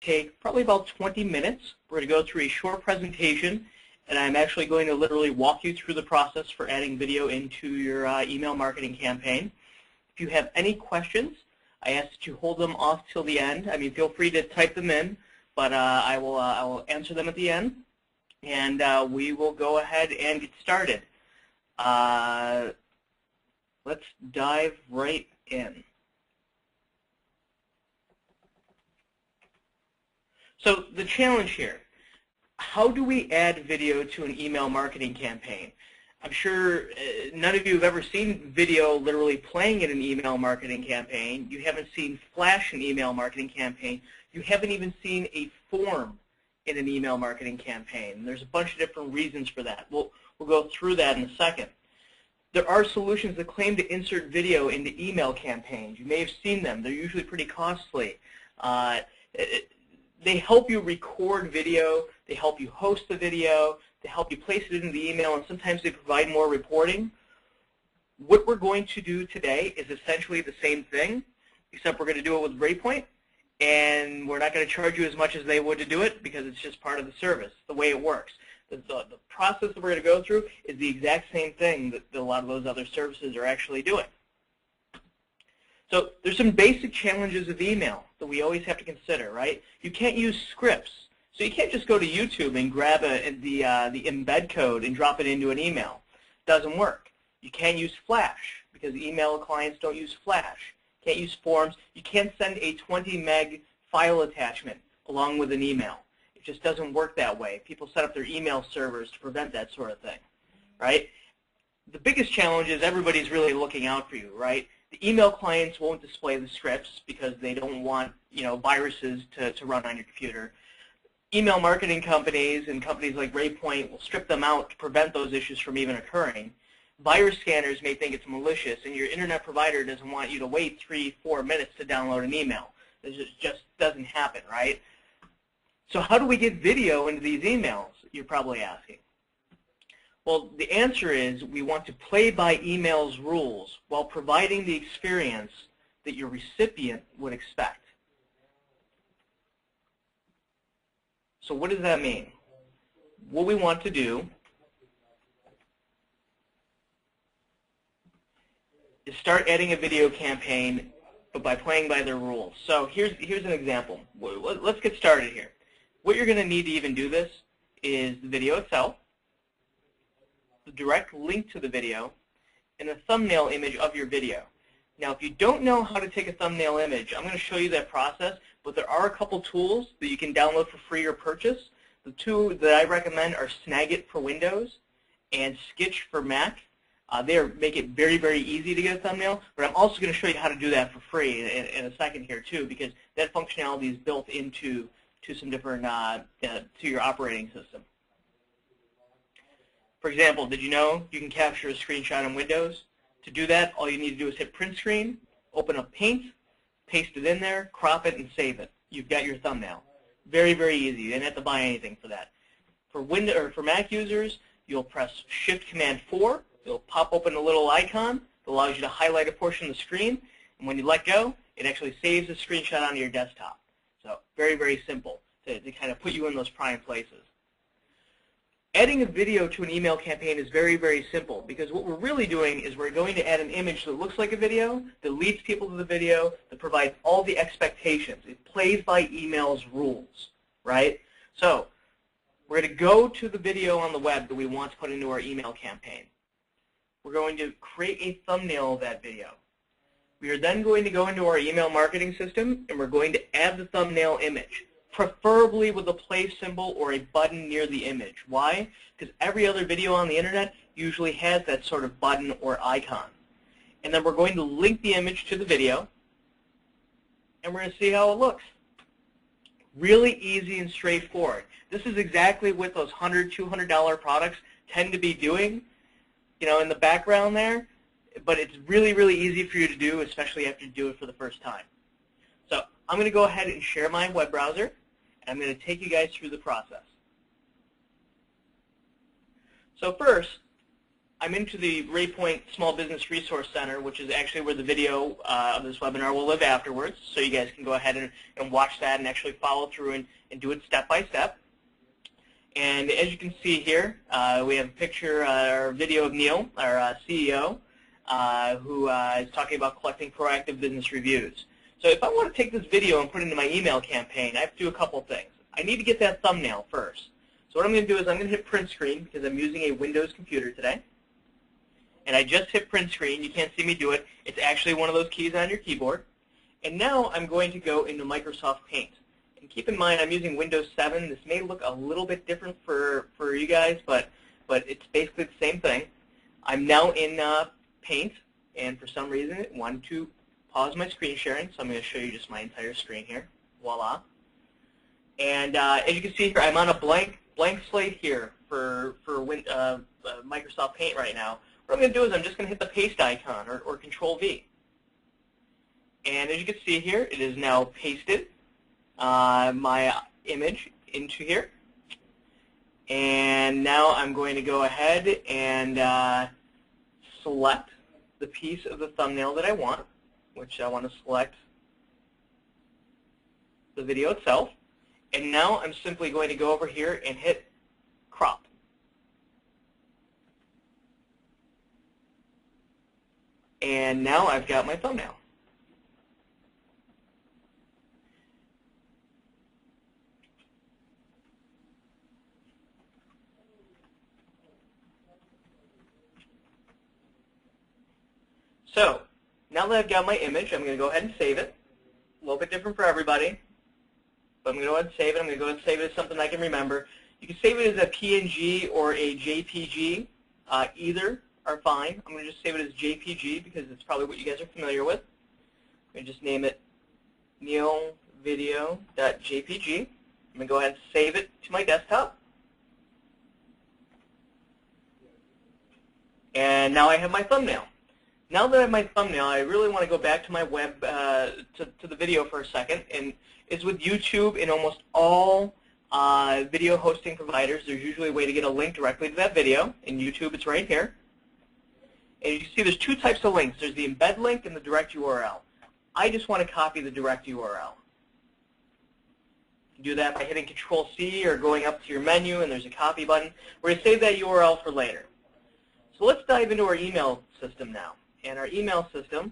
take probably about 20 minutes. We're going to go through a short presentation, and I'm actually going to literally walk you through the process for adding video into your email marketing campaign. If you have any questions, I ask that you hold them off till the end. I mean, feel free to type them in, but I will answer them at the end, and we will go ahead and get started. Let's dive right in. So the challenge here, how do we add video to an email marketing campaign? I'm sure none of you have ever seen video literally playing in an email marketing campaign. You haven't seen Flash in an email marketing campaign. You haven't even seen a form in an email marketing campaign. There's a bunch of different reasons for that. We'll go through that in a second. There are solutions that claim to insert video into email campaigns. You may have seen them. They're usually pretty costly. They help you record video. They help you host the video. They help you place it into the email, and sometimes they provide more reporting. What we're going to do today is essentially the same thing, except we're going to do it with Raypoint, and we're not going to charge you as much as they would to do it because it's just part of the service, the way it works. The process that we're going to go through is the exact same thing that a lot of those other services are actually doing. So there's some basic challenges of email that we always have to consider, right? You can't use scripts. So you can't just go to YouTube and grab the embed code and drop it into an email. It doesn't work. You can't use Flash because email clients don't use Flash. You can't use forms. You can't send a 20 meg file attachment along with an email. It just doesn't work that way. People set up their email servers to prevent that sort of thing, right? The biggest challenge is everybody's really looking out for you, right? The email clients won't display the scripts because they don't want, viruses to run on your computer. Email marketing companies and companies like Raypoint will strip them out to prevent those issues from even occurring. Virus scanners may think it's malicious, and your internet provider doesn't want you to wait 3-4 minutes to download an email. It just doesn't happen, right? So how do we get video into these emails, you're probably asking? Well, the answer is we want to play by email's rules while providing the experience that your recipient would expect. So what does that mean? What we want to do is start adding a video campaign, but by playing by their rules. So here's an example. Let's get started here. What you're going to need to even do this is the video itself, the direct link to the video, and a thumbnail image of your video. Now, if you don't know how to take a thumbnail image, I'm going to show you that process, but there are a couple tools that you can download for free or purchase. The two that I recommend are Snagit for Windows and Skitch for Mac. They make it very, very easy to get a thumbnail, but I'm also going to show you how to do that for free in a second here too, because that functionality is built into some different to your operating system. For example, did you know you can capture a screenshot in Windows? To do that, all you need to do is hit print screen, open up Paint, paste it in there, crop it, and save it. You've got your thumbnail. Very, very easy. You didn't have to buy anything for that. For Mac users, you'll press Shift-Command-4. It'll pop open a little icon that allows you to highlight a portion of the screen. And when you let go, it actually saves the screenshot onto your desktop. So very, very simple to kind of put you in those prime places. Adding a video to an email campaign is very, very simple because what we're really doing is we're going to add an image that looks like a video, that leads people to the video, that provides all the expectations. It plays by email's rules, right? So we're going to go to the video on the web that we want to put into our email campaign. We're going to create a thumbnail of that video. We are then going to go into our email marketing system and we're going to add the thumbnail image, preferably with a play symbol or a button near the image. Why? Because every other video on the internet usually has that sort of button or icon. And then we're going to link the image to the video, and we're going to see how it looks. Really easy and straightforward. This is exactly what those $100, $200 products tend to be doing, in the background there. But it's really, really easy for you to do, especially after you do it for the first time. So I'm going to go ahead and share my web browser. I'm going to take you guys through the process. So first, I'm into the Raypoint Small Business Resource Center, which is actually where the video of this webinar will live afterwards, so you guys can go ahead and watch that and actually follow through and do it step by step. And as you can see here, we have a picture or video of Neil, our CEO, who is talking about collecting proactive business reviews. So if I want to take this video and put it into my email campaign, I have to do a couple things. I need to get that thumbnail first. So what I'm going to do is I'm going to hit print screen because I'm using a Windows computer today. And I just hit print screen. You can't see me do it. It's actually one of those keys on your keyboard. And now I'm going to go into Microsoft Paint. And keep in mind, I'm using Windows 7. This may look a little bit different for you guys, but it's basically the same thing. I'm now in Paint, and for some reason it wanted to pause my screen sharing, so I'm going to show you just my entire screen here. Voila. And as you can see here, I'm on a blank slate here for Microsoft Paint right now. What I'm going to do is I'm just going to hit the paste icon, or Control-V. And as you can see here, it is now pasted my image into here. And now I'm going to go ahead and select the piece of the thumbnail that I want, which I want to select the video itself. And now I'm simply going to go over here and hit crop. And now I've got my thumbnail. So now that I've got my image, I'm going to go ahead and save it. A little bit different for everybody, but I'm going to go ahead and save it. I'm going to go ahead and save it as something I can remember. You can save it as a PNG or a JPG. Either are fine. I'm going to just save it as JPG because it's probably what you guys are familiar with. I'm going to just name it neilvideo.jpg. I'm going to go ahead and save it to my desktop. And now I have my thumbnail. Now that I have my thumbnail, I really want to go back to my web, to the video for a second. And it's with YouTube and almost all video hosting providers. There's usually a way to get a link directly to that video. In YouTube, it's right here. And you can see there's two types of links. There's the embed link and the direct URL. I just want to copy the direct URL. You can do that by hitting Control-C or going up to your menu, and there's a copy button. We're going to save that URL for later. So let's dive into our email system now. And our email system,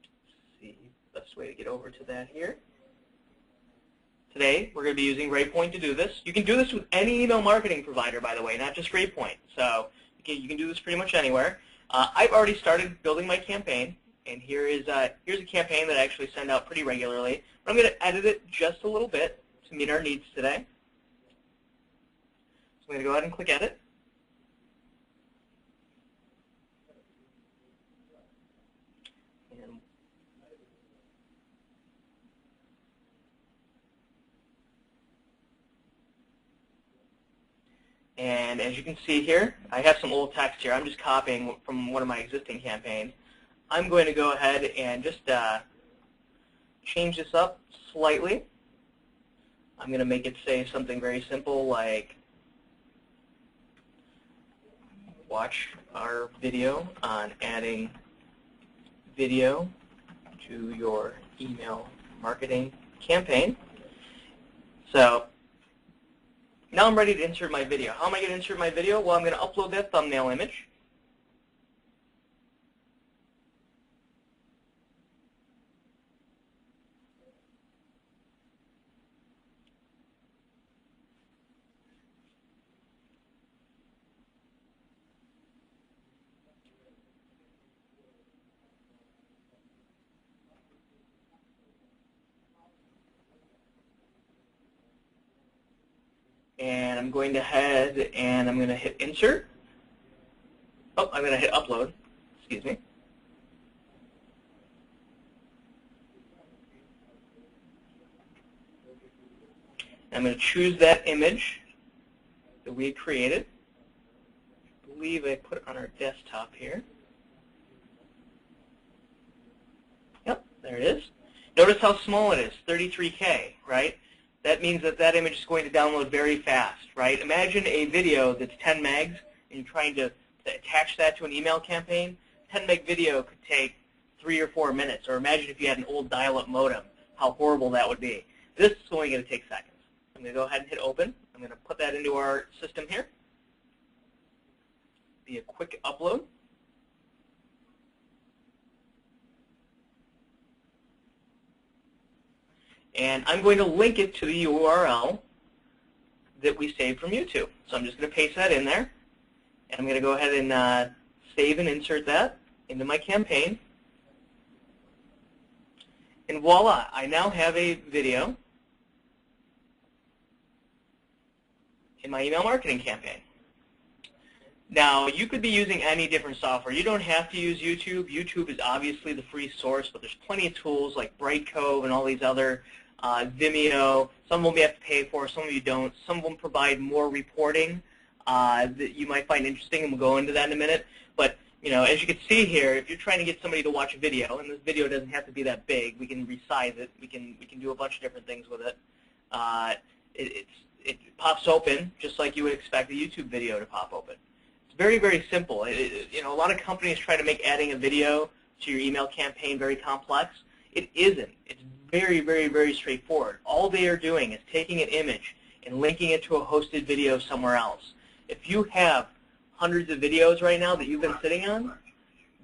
let's see the best way to get over to that here. Today, we're going to be using Raypoint to do this. You can do this with any email marketing provider, by the way, not just Raypoint. So you can do this pretty much anywhere. I've already started building my campaign, and here's a campaign that I actually send out pretty regularly. But I'm going to edit it just a little bit to meet our needs today. So I'm going to go ahead and click Edit. And as you can see here, I have some old text here. I'm just copying from one of my existing campaigns. I'm going to go ahead and just change this up slightly. I'm going to make it say something very simple like, watch our video on adding video to your email marketing campaign. So now I'm ready to insert my video. How am I going to insert my video? Well, I'm going to upload that thumbnail image. And I'm going to head and I'm going to hit Insert. Oh, I'm going to hit Upload. Excuse me. I'm going to choose that image that we had created. I believe I put it on our desktop here. Yep, there it is. Notice how small it is, 33K, right? That means that that image is going to download very fast, right? Imagine a video that's 10 megs, and you're trying to to attach that to an email campaign, 10 meg video could take 3 or 4 minutes. Or imagine if you had an old dial-up modem, how horrible that would be. This is only going to take seconds. I'm going to go ahead and hit open. I'm going to put that into our system here. Be a quick upload. And I'm going to link it to the URL that we saved from YouTube. So I'm just going to paste that in there. And I'm going to go ahead and save and insert that into my campaign. And voila, I now have a video in my email marketing campaign. Now, you could be using any different software. You don't have to use YouTube. YouTube is obviously the free source, but there's plenty of tools like Brightcove and all these other, Vimeo. Some of them you have to pay for, some of you don't. Some of them provide more reporting that you might find interesting, and we'll go into that in a minute. But as you can see here, if you're trying to get somebody to watch a video, and this video doesn't have to be that big, we can resize it. We can do a bunch of different things with it. It pops open just like you would expect a YouTube video to pop open. It's very, very simple. A lot of companies try to make adding a video to your email campaign very complex. It isn't. It's very, very, very straightforward. All they are doing is taking an image and linking it to a hosted video somewhere else. If you have hundreds of videos right now that you've been sitting on,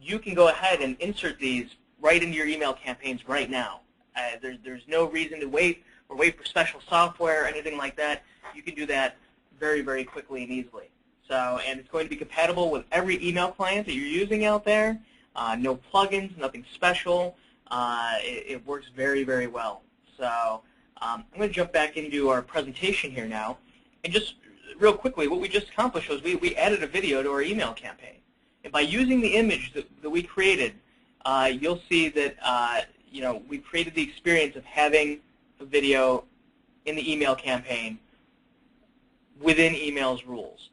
you can go ahead and insert these right into your email campaigns right now. There's no reason to wait or wait for special software or anything like that. You can do that very, very quickly and easily. And it's going to be compatible with every email client that you're using out there. No plugins, nothing special. It works very, very well. So I'm going to jump back into our presentation here now. And just real quickly, what we just accomplished was we added a video to our email campaign. And by using the image that we created, you'll see that we created the experience of having a video in the email campaign within email's rules.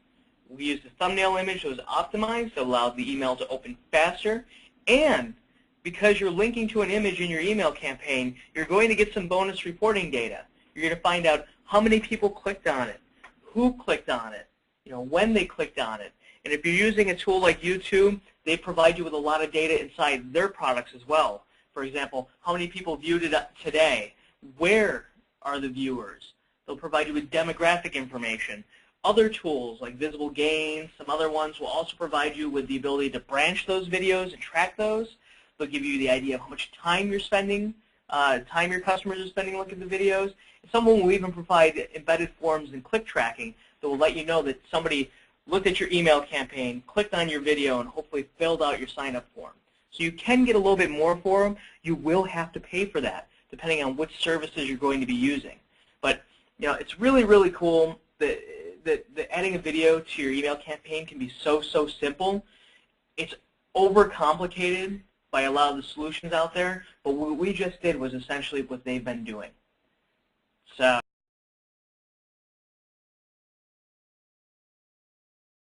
We used a thumbnail image that was optimized that allowed the email to open faster. And because you're linking to an image in your email campaign, you're going to get some bonus reporting data. You're going to find out how many people clicked on it, who clicked on it, when they clicked on it. And if you're using a tool like YouTube, they provide you with a lot of data inside their products as well. For example, how many people viewed it today? Where are the viewers? They'll provide you with demographic information. Other tools like Visible Gains, some other ones will also provide you with the ability to branch those videos and track those. They'll give you the idea of how much time you're spending, time your customers are spending looking at the videos. And someone will even provide embedded forms and click tracking that will let you know that somebody looked at your email campaign, clicked on your video, and hopefully filled out your sign-up form. So you can get a little bit more for them. You will have to pay for that, depending on which services you're going to be using. But it's really, really cool that adding a video to your email campaign can be so simple. It's overcomplicated by a lot of the solutions out there, but what we just did was essentially what they've been doing. So